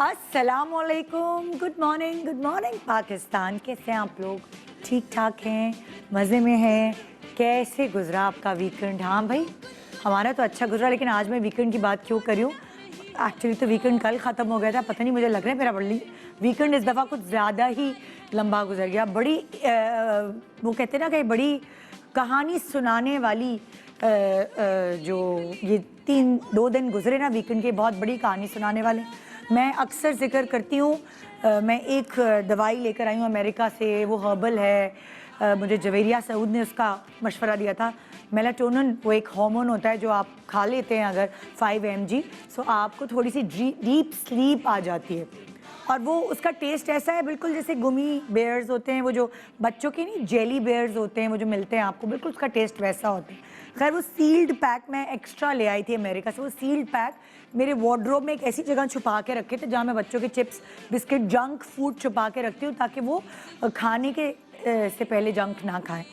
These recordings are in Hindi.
अस्सलामुअलैकुम, गुड मॉर्निंग पाकिस्तान। कैसे हैं आप लोग? ठीक ठाक हैं, मज़े में हैं? कैसे गुजरा आपका वीकेंड? हाँ भाई, हमारा तो अच्छा गुजरा, लेकिन आज मैं वीकेंड की बात क्यों कर रही हूँ? एक्चुअली तो वीकेंड कल ख़त्म हो गया था, पता नहीं, मुझे लग रहा है मेरा वीकेंड इस दफ़ा कुछ ज़्यादा ही लंबा गुजर गया। बड़ी वो कहते हैं ना कि बड़ी कहानी सुनाने वाली जो ये 2 दिन गुजरे ना वीकेंड के, बहुत बड़ी कहानी सुनाने वाले। मैं अक्सर जिक्र करती हूँ, मैं एक दवाई लेकर आई हूँ अमेरिका से, वो हर्बल है। मुझे जवेरिया सऊद ने उसका मशवरा दिया था। मेलाटोनिन वो एक हार्मोन होता है जो आप खा लेते हैं अगर 5 mg, सो आपको थोड़ी सी डीप स्लीप आ जाती है। और वो उसका टेस्ट ऐसा है बिल्कुल जैसे गुमी बेयर्स होते हैं, वो जो बच्चों के नहीं जेली बेयर्स होते हैं वो जो मिलते हैं आपको, बिल्कुल उसका टेस्ट वैसा होता है। खैर वो सील्ड पैक मैं एक्स्ट्रा ले आई थी अमेरिका से। वो सील्ड पैक मेरे वार्डरोब में एक ऐसी जगह छुपा के रखे थे जहाँ मैं बच्चों के चिप्स बिस्किट जंक फूड छुपा के रखती हूँ ताकि वो खाने के से पहले जंक ना खाएं।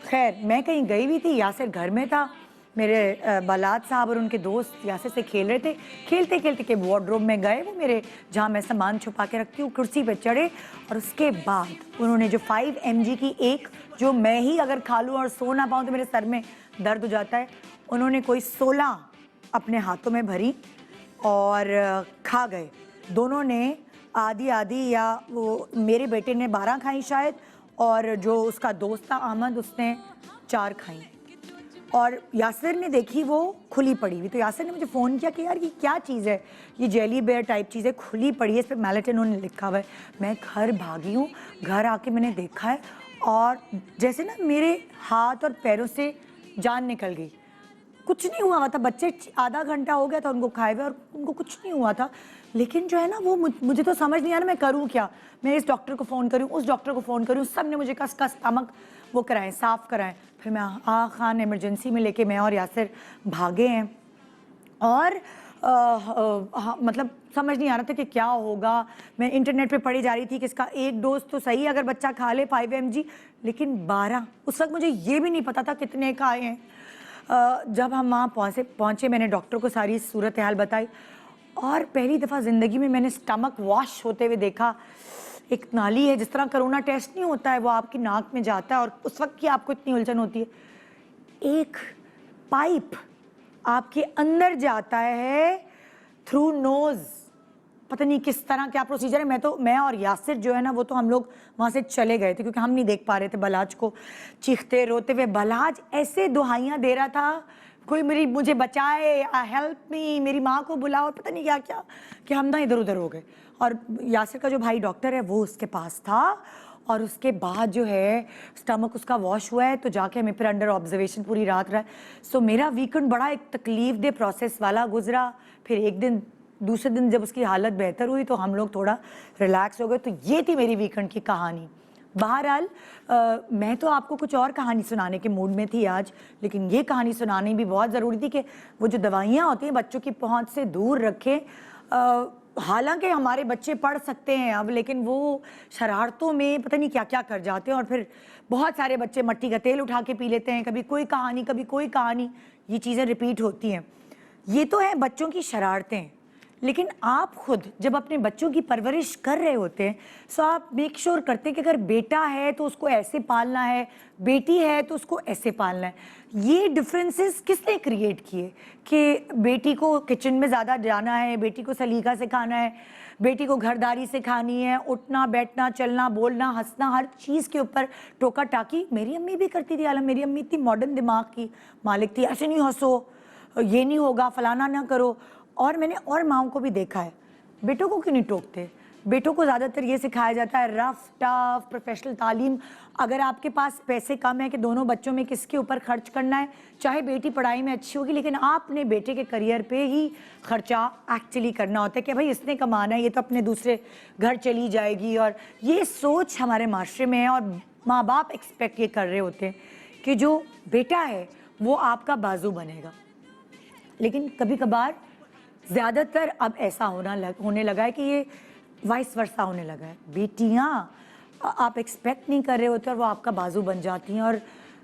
खैर मैं कहीं गई हुई थी, यासिर घर में था, मेरे बालात साहब और उनके दोस्त यासिर से खेल रहे थे। खेलते खेलते के वार्डरोब में गए, वो मेरे जहाँ मैं सामान छुपा के रखती हूँ, कुर्सी पे चढ़े और उसके बाद उन्होंने जो 5 mg की एक, जो मैं ही अगर खा लूँ और सो ना पाऊँ तो मेरे सर में दर्द हो जाता है, उन्होंने कोई 16 अपने हाथों में भरी और खा गए। दोनों ने आधी आधी, या वो मेरे बेटे ने 12 खाई शायद, और जो उसका दोस्त था अहमद उसने 4 खाई। और यासिर ने देखी वो खुली पड़ी हुई, तो यासिर ने मुझे फ़ोन किया कि यार ये क्या चीज़ है, ये जेली बेयर टाइप चीज़ है, खुली पड़ी है, इस पर मेलाटोनिन लिखा हुआ है। मैं घर भागी हूँ, घर आके मैंने देखा है और जैसे ना मेरे हाथ और पैरों से जान निकल गई। कुछ नहीं हुआ था, बच्चे आधा घंटा हो गया था उनको खाए हुए और उनको कुछ नहीं हुआ था। लेकिन जो है ना वो मुझे तो समझ नहीं आ रहा मैं करूँ क्या। मैं इस डॉक्टर को फ़ोन करूँ, उस डॉक्टर को फ़ोन करूँ, सब ने मुझे कस स्टमक वो कराएं, साफ़ कराएं। फिर मैं खान इमरजेंसी में लेके मैं और यासिर भागे हैं और मतलब समझ नहीं आ रहा था कि क्या होगा। मैं इंटरनेट पे पढ़ी जा रही थी कि इसका एक डोज तो सही अगर बच्चा खा ले 5 mg, लेकिन 12, उस वक्त मुझे ये भी नहीं पता था कितने खाए हैं। जब हम वहाँ पहुँचे मैंने डॉक्टर को सारी सूरत हाल बताई और पहली दफ़ा ज़िंदगी में मैंने स्टमक वॉश होते हुए देखा। एक नाली है, जिस तरह कोरोना टेस्ट नहीं होता है वो आपकी नाक में जाता है और उस वक्त की आपको इतनी उलझन होती है, एक पाइप आपके अंदर जाता है थ्रू नोज़। पता नहीं किस तरह क्या प्रोसीजर है। मैं और यासिर जो है ना वो तो हम लोग वहाँ से चले गए थे क्योंकि हम नहीं देख पा रहे थे बलाज को चीखते रोते हुए। बलाज ऐसे दुहाइयाँ दे रहा था, कोई मुझे बचाए, हेल्प मी, मेरी माँ को बुलाओ, और पता नहीं क्या क्या, कि हम ना इधर उधर हो गए। और यासिर का जो भाई डॉक्टर है वो उसके पास था और उसके बाद जो है स्टमक उसका वॉश हुआ है तो जाके हमें फिर अंडर ऑब्जर्वेशन पूरी रात रहा। सो मेरा वीकेंड बड़ा एक तकलीफ दे प्रोसेस वाला गुजरा। फिर एक दिन, दूसरे दिन जब उसकी हालत बेहतर हुई तो हम लोग थोड़ा रिलैक्स हो गए। तो ये थी मेरी वीकेंड की कहानी। बहरहाल मैं तो आपको कुछ और कहानी सुनाने के मूड में थी आज, लेकिन ये कहानी सुनानी भी बहुत ज़रूरी थी कि वो जो दवाइयाँ होती हैं बच्चों की पहुंच से दूर रखें। हालांकि हमारे बच्चे पढ़ सकते हैं अब, लेकिन वो शरारतों में पता नहीं क्या क्या कर जाते हैं और फिर बहुत सारे बच्चे मट्टी का तेल उठा के पी लेते हैं, कभी कोई कहानी कभी कोई कहानी, ये चीज़ें रिपीट होती हैं। ये तो है बच्चों की शरारतें, लेकिन आप खुद जब अपने बच्चों की परवरिश कर रहे होते हैं तो आप मेक श्योर करते हैं कि अगर बेटा है तो उसको ऐसे पालना है, बेटी है तो उसको ऐसे पालना है। ये डिफरेंसेस किसने क्रिएट किए कि बेटी को किचन में ज़्यादा जाना है, बेटी को सलीका सिखाना है, बेटी को घरदारी सिखानी है, उठना बैठना चलना बोलना हंसना, हर चीज़ के ऊपर टोका टाकी। मेरी अम्मी भी करती थी। आलम मेरी अम्मी इतनी मॉडर्न दिमाग की मालिक थी, ऐसे नहीं हंसो, ये नहीं होगा, फलाना ना करो। और मैंने और माँओं को भी देखा है, बेटों को क्यों नहीं टोकते। बेटों को ज़्यादातर ये सिखाया जाता है रफ टफ प्रोफेशनल तालीम। अगर आपके पास पैसे कम है कि दोनों बच्चों में किसके ऊपर खर्च करना है, चाहे बेटी पढ़ाई में अच्छी होगी लेकिन आपने बेटे के करियर पे ही खर्चा एक्चुअली करना होता है कि भाई इसने कमाना है, ये तो अपने दूसरे घर चली जाएगी। और ये सोच हमारे माशरे में है और माँ बाप एक्सपेक्ट ये कर रहे होते हैं कि जो बेटा है वो आपका बाजू बनेगा। लेकिन कभी कभार, ज़्यादातर अब ऐसा होने लगा है कि ये वाइस वर्सा होने लगा है। बेटियां आप एक्सपेक्ट नहीं कर रहे होते और वो आपका बाजू बन जाती हैं, और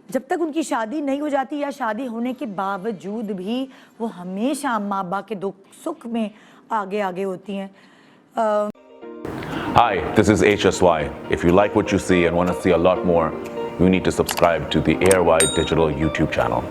जब तक उनकी शादी नहीं हो जाती या शादी होने के बावजूद भी वो हमेशा अम्मा अब्बा के दुख सुख में आगे आगे होती हैं। Hi, this is HSY. If you like what you see and want to see a lot more, you need to subscribe to the AirY Digital YouTube channel.